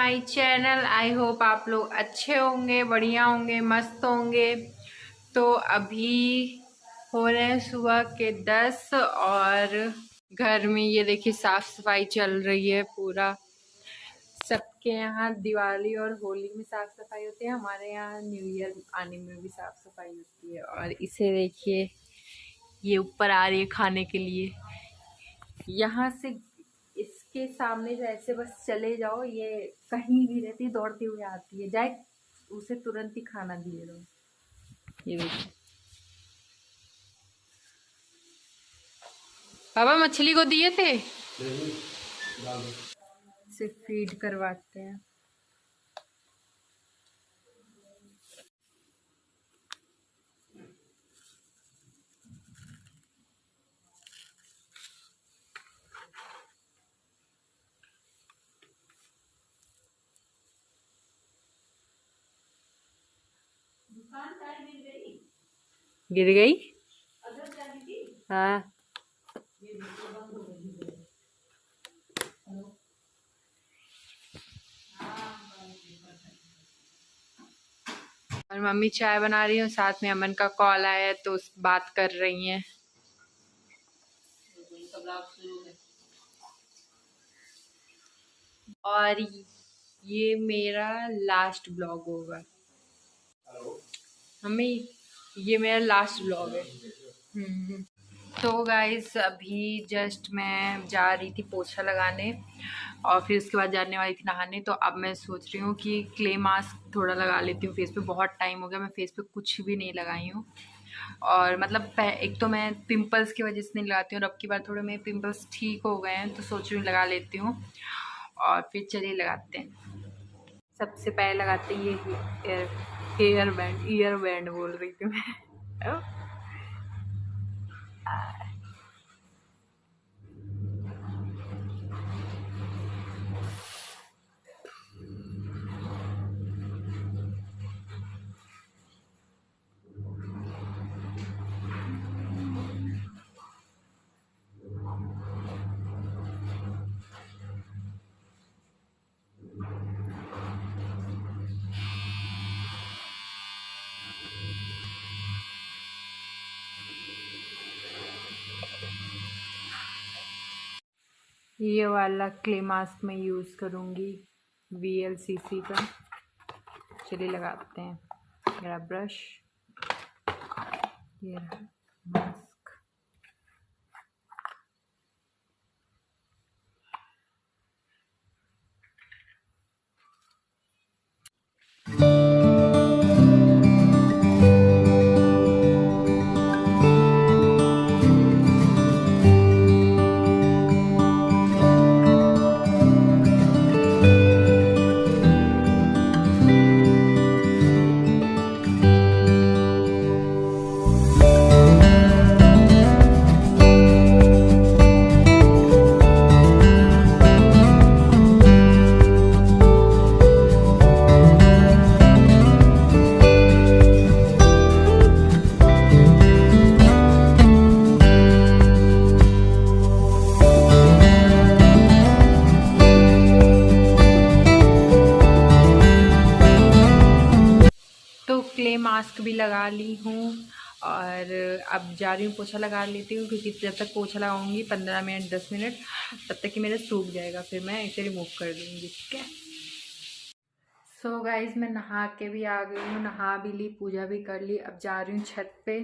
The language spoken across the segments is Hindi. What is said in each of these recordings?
My channel. आई होप आप लोग अच्छे होंगे, बढ़िया होंगे, मस्त होंगे। तो अभी हो रहे हैं सुबह के 10 और घर में ये देखिए साफ सफाई चल रही है पूरा। सबके यहाँ दिवाली और होली में साफ सफाई होती है, हमारे यहाँ न्यू ईयर आने में भी साफ सफाई होती है। और इसे देखिए ये ऊपर आ रही है खाने के लिए। यहाँ से इसके सामने से ऐसे बस चले जाओ, ये कहीं भी रहती दौड़ती हुई आती है, जाए उसे तुरंत ही खाना दिए दो। ये देखिए पापा मछली को दिए थे, इसे फीड करवाते हैं। गिर गई। हाँ और मम्मी चाय बना रही है, साथ में अमन का कॉल आया है तो उस बात कर रही हैं। और ये मेरा लास्ट ब्लॉग होगा मम्मी, ये मेरा लास्ट ब्लॉग है। तो गाइस अभी जस्ट मैं जा रही थी पोछा लगाने और फिर उसके बाद जाने वाली थी नहाने। तो अब मैं सोच रही हूँ कि क्ले मास्क थोड़ा लगा लेती हूँ फेस पे। बहुत टाइम हो गया मैं फेस पे कुछ भी नहीं लगाई हूँ। और मतलब एक तो मैं पिंपल्स की वजह से नहीं लगाती हूँ और अब की बार थोड़े मेरे पिंपल्स ठीक हो गए हैं तो सोच रही हूँ लगा लेती हूँ। और फिर चलिए लगाते हैं। सबसे पहले लगाते हैं ये ईयर बैंड बोल रही थी मैं। ये वाला क्ले मास्क मैं यूज़ करूँगी VLCC का। चलिए लगाते हैं। मेरा ब्रश, ये मास्क। क्ले मास्क भी लगा ली हूँ और अब जा रही हूँ पोछा लगा लेती हूँ, क्योंकि जब तक पोछा लगाऊंगी 15 मिनट 10 मिनट तब तक कि मेरा सूख जाएगा, फिर मैं इसे रिमूव कर दूँगी। ठीक है। सो गाइज मैं नहा के भी आ गई हूँ, नहा भी ली, पूजा भी कर ली। अब जा रही हूँ छत पे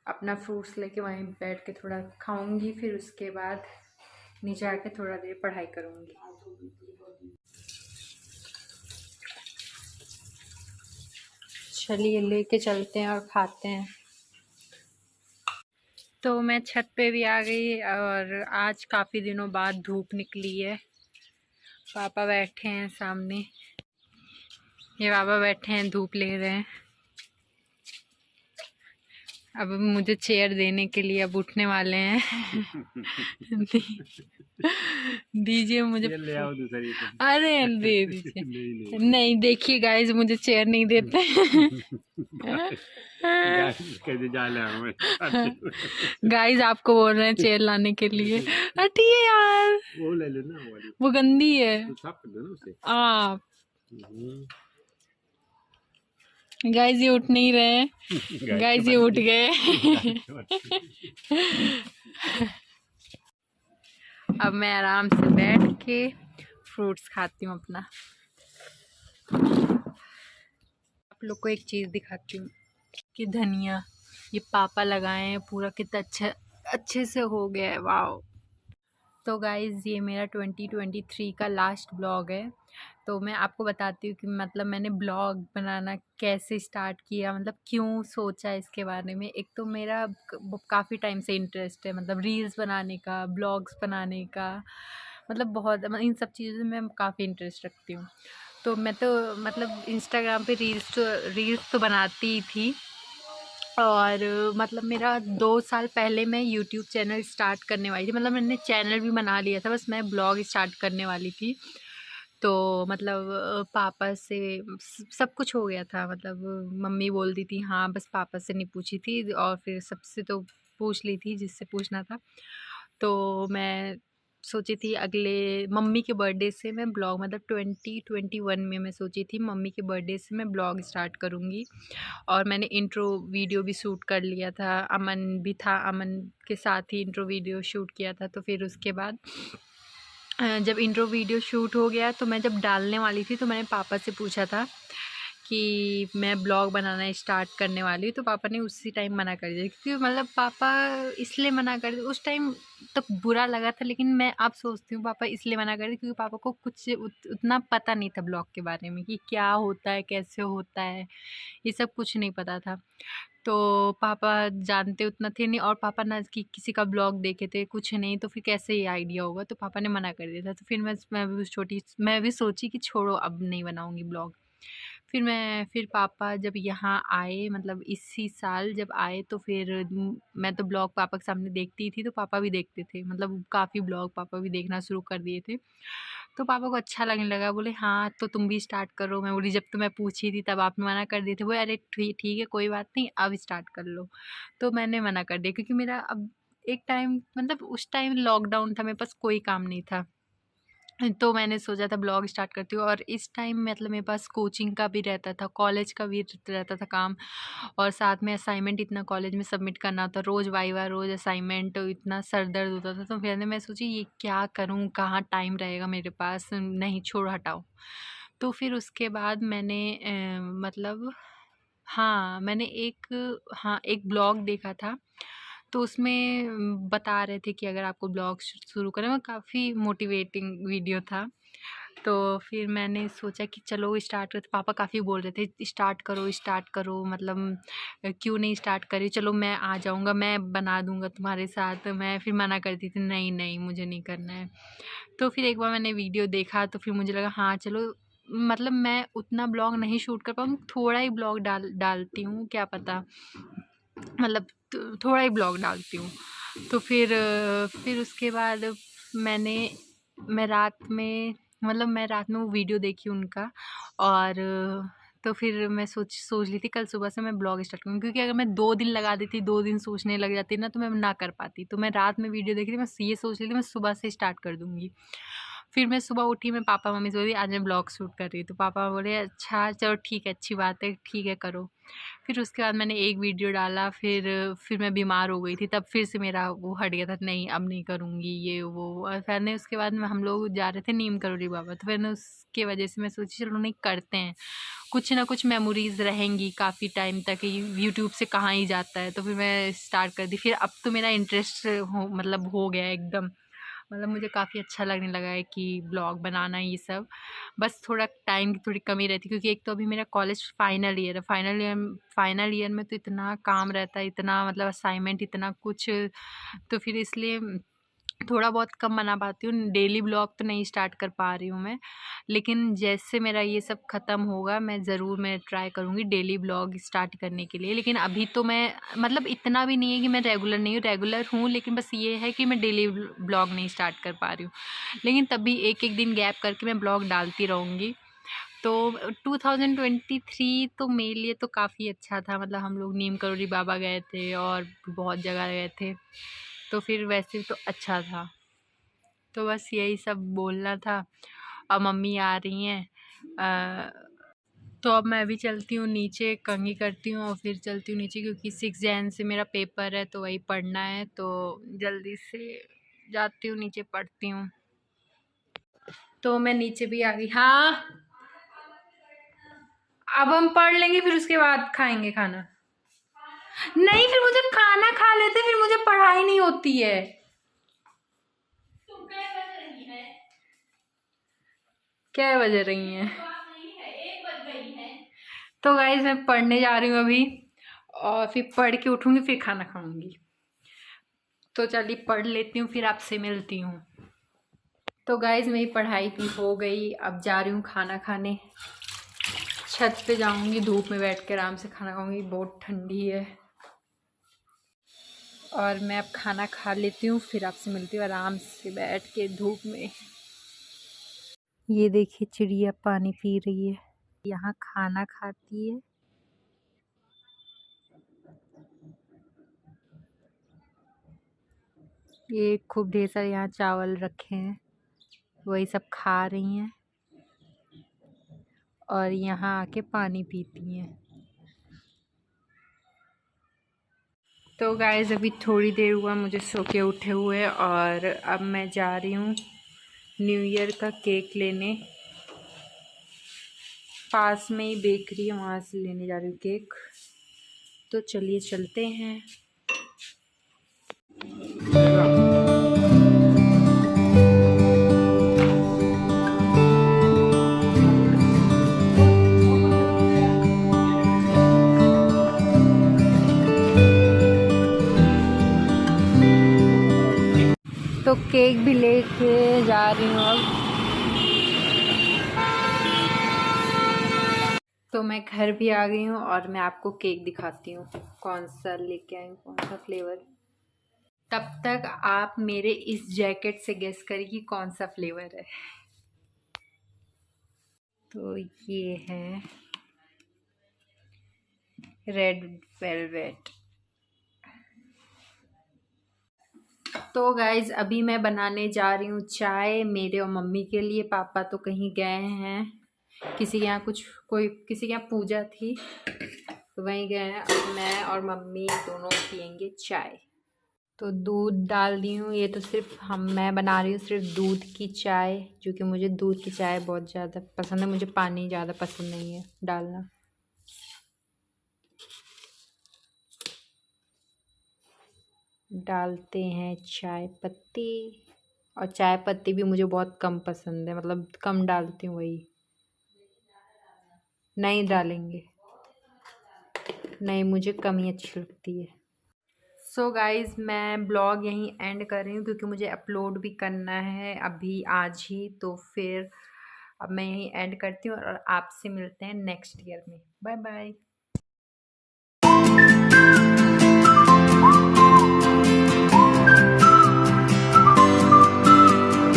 अपना फ्रूट्स लेके वहीं बैठ के थोड़ा खाऊंगी, फिर उसके बाद नीचे आके थोड़ा देर पढ़ाई करूँगी। चलिए लेके चलते हैं और खाते हैं। तो मैं छत पे भी आ गई और आज काफ़ी दिनों बाद धूप निकली है। पापा बैठे हैं सामने, ये पापा बैठे हैं धूप ले रहे हैं। अब मुझे चेयर देने के लिए अब उठने वाले हैं। दीजिए मुझे। ले आओ दूसरी। अरे दे दीजिए। नहीं देखिए गाइस, मुझे चेयर नहीं देते। गाइस आपको बोल रहे हैं चेयर लाने के लिए। हटिए यार, वो ले लो ना वाली। वो गंदी है। तो साफ कर दो ना उसे। आप गाइस ये उठ नहीं रहे हैं। गाइस ये उठ गए। अब मैं आराम से बैठ के फ्रूट्स खाती हूँ अपना। आप लोग को एक चीज़ दिखाती हूँ कि धनिया ये पापा लगाए हैं, पूरा कितना अच्छे से हो गया है। वाओ। तो गाइज़ ये मेरा 2023 का लास्ट ब्लॉग है। तो मैं आपको बताती हूँ कि मतलब मैंने ब्लॉग बनाना कैसे स्टार्ट किया, मतलब क्यों सोचा इसके बारे में। एक तो मेरा काफ़ी टाइम से इंटरेस्ट है, मतलब रील्स बनाने का, ब्लॉग्स बनाने का, मतलब बहुत इन सब चीज़ों में मैं काफ़ी इंटरेस्ट रखती हूँ। तो मैं तो मतलब इंस्टाग्राम पे रील्स तो बनाती ही थी। और मतलब मेरा 2 साल पहले मैं यूट्यूब चैनल स्टार्ट करने वाली थी, मतलब मैंने चैनल भी बना लिया था, बस मैं ब्लॉग स्टार्ट करने वाली थी। तो मतलब पापा से सब कुछ हो गया था, मतलब मम्मी बोलती थी हाँ, बस पापा से नहीं पूछी थी और फिर सबसे तो पूछ ली थी जिससे पूछना था। तो मैं सोची थी अगले मम्मी के बर्थडे से मैं ब्लॉग, मतलब 2021 में मैं सोची थी मम्मी के बर्थडे से मैं ब्लॉग स्टार्ट करूँगी। और मैंने इंट्रो वीडियो भी शूट कर लिया था, अमन भी था, अमन के साथ ही इंट्रो वीडियो शूट किया था। तो फिर उसके बाद जब इंट्रो वीडियो शूट हो गया तो मैं जब डालने वाली थी तो मैंने पापा से पूछा था कि मैं ब्लॉग बनाना स्टार्ट करने वाली हूँ। तो पापा ने उसी टाइम मना कर दिया, क्योंकि मतलब पापा इसलिए मना कर दिया, उस टाइम तो बुरा लगा था, लेकिन मैं अब सोचती हूँ पापा इसलिए मना कर दिया क्योंकि पापा को कुछ उतना पता नहीं था ब्लॉग के बारे में कि क्या होता है, कैसे होता है, ये सब कुछ नहीं पता था। तो पापा जानते उतना थे नहीं, और पापा ना कि किसी का ब्लॉग देखे थे कुछ नहीं, तो फिर कैसे ये आइडिया होगा। तो पापा ने मना कर दिया था। तो फिर मैं भी सोची कि छोड़ो अब नहीं बनाऊँगी ब्लॉग। फिर पापा जब यहाँ आए, मतलब इसी साल जब आए, तो फिर मैं तो ब्लॉग पापा के सामने देखती थी, तो पापा भी देखते थे, मतलब काफ़ी ब्लॉग पापा भी देखना शुरू कर दिए थे। तो पापा को अच्छा लगने लगा, बोले हाँ तो तुम भी स्टार्ट करो। मैं बोली जब तो मैं पूछी थी तब आपने मना कर दिए थे। बोले अरे ठीक है कोई बात नहीं, अब स्टार्ट कर लो। तो मैंने मना कर दिया क्योंकि मेरा अब एक टाइम, मतलब उस टाइम लॉकडाउन था, मेरे पास कोई काम नहीं था। तो मैंने सोचा था ब्लॉग स्टार्ट करती हूँ, और इस टाइम मतलब मेरे पास कोचिंग का भी रहता था, कॉलेज का भी रहता था काम, और साथ में असाइनमेंट इतना कॉलेज में सबमिट करना होता, रोज़ वाइवा, रोज़ असाइनमेंट, तो इतना सर दर्द होता था। तो फिर मैं सोची ये क्या करूँ, कहाँ टाइम रहेगा मेरे पास, नहीं छोड़ हटाओ। तो फिर उसके बाद मैंने मतलब हाँ, मैंने एक ब्लॉग देखा था। तो उसमें बता रहे थे कि अगर आपको ब्लॉग शुरू करें, वो काफ़ी मोटिवेटिंग वीडियो था। तो फिर मैंने सोचा कि चलो स्टार्ट करते। पापा काफ़ी बोल रहे थे स्टार्ट करो, मतलब क्यों नहीं स्टार्ट करी, चलो मैं आ जाऊँगा, मैं बना दूँगा तुम्हारे साथ। मैं फिर मना करती थी नहीं नहीं मुझे नहीं करना है। तो फिर एक बार मैंने वीडियो देखा तो फिर मुझे लगा हाँ चलो, मतलब मैं उतना ब्लॉग नहीं शूट कर पाऊँ, थोड़ा ही ब्लॉग डालती हूँ, क्या पता, मतलब थोड़ा ही ब्लॉग डालती हूँ। तो फिर उसके बाद मैंने मैं रात में वो वीडियो देखी उनका, और तो फिर मैं सोच ली थी कल सुबह से मैं ब्लॉग स्टार्ट करूँगी, क्योंकि अगर मैं 2 दिन लगा देती, 2 दिन सोचने लग जाती ना, तो मैं ना कर पाती। तो मैं रात में वीडियो देखी थी, मैं ये सोच ली थी मैं सुबह से स्टार्ट कर दूँगी। फिर मैं सुबह उठी, मैं पापा मम्मी से बोली आज मैं ब्लॉग शूट कर रही हूँ। तो पापा बोले अच्छा चलो ठीक है, अच्छी बात है, ठीक है करो। फिर उसके बाद मैंने एक वीडियो डाला, फिर मैं बीमार हो गई थी, तब फिर से मेरा वो हट गया था, नहीं अब नहीं करूँगी ये वो। और फिर ने उसके बाद में हम लोग जा रहे थे नीम करोली बाबा, तो फिर उसके वजह से मैं सोची चलो नहीं करते हैं, कुछ ना कुछ मेमोरीज़ रहेंगी काफ़ी टाइम तक, यूट्यूब से कहाँ ही जाता है। तो फिर मैं स्टार्ट कर दी। फिर अब तो मेरा इंटरेस्ट हो गया है एकदम, मतलब मुझे काफ़ी अच्छा लगने लगा है कि ब्लॉग बनाना ये सब। बस थोड़ा टाइम की थोड़ी कमी रहती है, क्योंकि एक तो अभी मेरा कॉलेज फाइनल ईयर है। फाइनल ईयर में तो इतना काम रहता है, इतना मतलब असाइनमेंट, इतना कुछ, तो फिर इसलिए थोड़ा बहुत कम बना पाती हूँ, डेली ब्लॉग तो नहीं स्टार्ट कर पा रही हूँ मैं, लेकिन जैसे मेरा ये सब ख़त्म होगा मैं ट्राई करूँगी डेली ब्लॉग स्टार्ट करने के लिए। लेकिन अभी तो मैं मतलब इतना भी नहीं है कि मैं रेगुलर नहीं हूँ, रेगुलर हूँ, लेकिन बस ये है कि मैं डेली ब्लॉग नहीं स्टार्ट कर पा रही हूँ। लेकिन तब भी एक एक दिन गैप करके मैं ब्लॉग डालती रहूँगी। तो 2023 तो मेरे लिए तो काफ़ी अच्छा था, मतलब हम लोग नीम करोली बाबा गए थे और बहुत जगह गए थे, तो फिर वैसे तो अच्छा था। तो बस यही सब बोलना था। अब मम्मी आ रही हैं, तो अब मैं भी चलती हूँ नीचे, कंघी करती हूँ और फिर चलती हूँ नीचे, क्योंकि 6 जैन से मेरा पेपर है तो वही पढ़ना है, तो जल्दी से जाती हूँ नीचे, पढ़ती हूँ। तो मैं नीचे भी आ गई। हाँ, अब हम पढ़ लेंगे फिर उसके बाद खाएंगे खाना। नहीं, फिर मुझे खाना खा लेते, फिर मुझे पढ़ाई नहीं होती है। क्या बज रही हैं? तो गाइस मैं पढ़ने जा रही हूँ अभी, और फिर पढ़ के उठूंगी, फिर खाना खाऊंगी। तो चलिए पढ़ लेती हूँ, फिर आपसे मिलती हूँ। तो गाइस मेरी पढ़ाई भी हो गई, अब जा रही हूँ खाना खाने। छत पे जाऊंगी, धूप में बैठ के आराम से खाना खाऊंगी, बहुत ठंडी है। और मैं अब खाना खा लेती हूँ, फिर आपसे मिलती हूँ आराम से बैठ के धूप में। ये देखिए चिड़िया पानी पी रही है, यहाँ खाना खाती है। ये खूब ढेर सारे यहाँ चावल रखे हैं, वही सब खा रही हैं और यहाँ आके पानी पीती हैं। तो गाइस अभी थोड़ी देर हुआ मुझे सो के उठे हुए, और अब मैं जा रही हूँ न्यू ईयर का केक लेने। पास में ही बेकरी है, वहाँ से लेने जा रही हूँ केक। तो चलिए चलते हैं। तो केक भी लेके जा रही हूँ अब। तो मैं घर भी आ गई हूँ और मैं आपको केक दिखाती हूँ कौन सा लेके आई हूँ, कौन सा फ्लेवर। तब तक आप मेरे इस जैकेट से गेस करिए कि कौन सा फ्लेवर है। तो ये है रेड वेलवेट। तो गाइज अभी मैं बनाने जा रही हूँ चाय मेरे और मम्मी के लिए। पापा तो कहीं गए हैं, किसी के यहाँ किसी के यहाँ पूजा थी, तो वहीं गए हैं। अब मैं और मम्मी दोनों पियेंगे चाय। तो दूध डाल दी हूँ, ये तो सिर्फ मैं बना रही हूँ सिर्फ दूध की चाय, जो कि मुझे दूध की चाय बहुत ज़्यादा पसंद है, मुझे पानी ज़्यादा पसंद नहीं है डालना। डालते हैं चाय पत्ती, और चाय पत्ती भी मुझे बहुत कम पसंद है, मतलब कम डालती हूँ, वही नहीं डालेंगे, नहीं मुझे कम ही अच्छी लगती है। सो गाइज़ मैं ब्लॉग यहीं एंड कर रही हूँ, क्योंकि मुझे अपलोड भी करना है अभी आज ही। तो फिर अब मैं यहीं एंड करती हूँ और आपसे मिलते हैं नेक्स्ट ईयर में। Bye bye.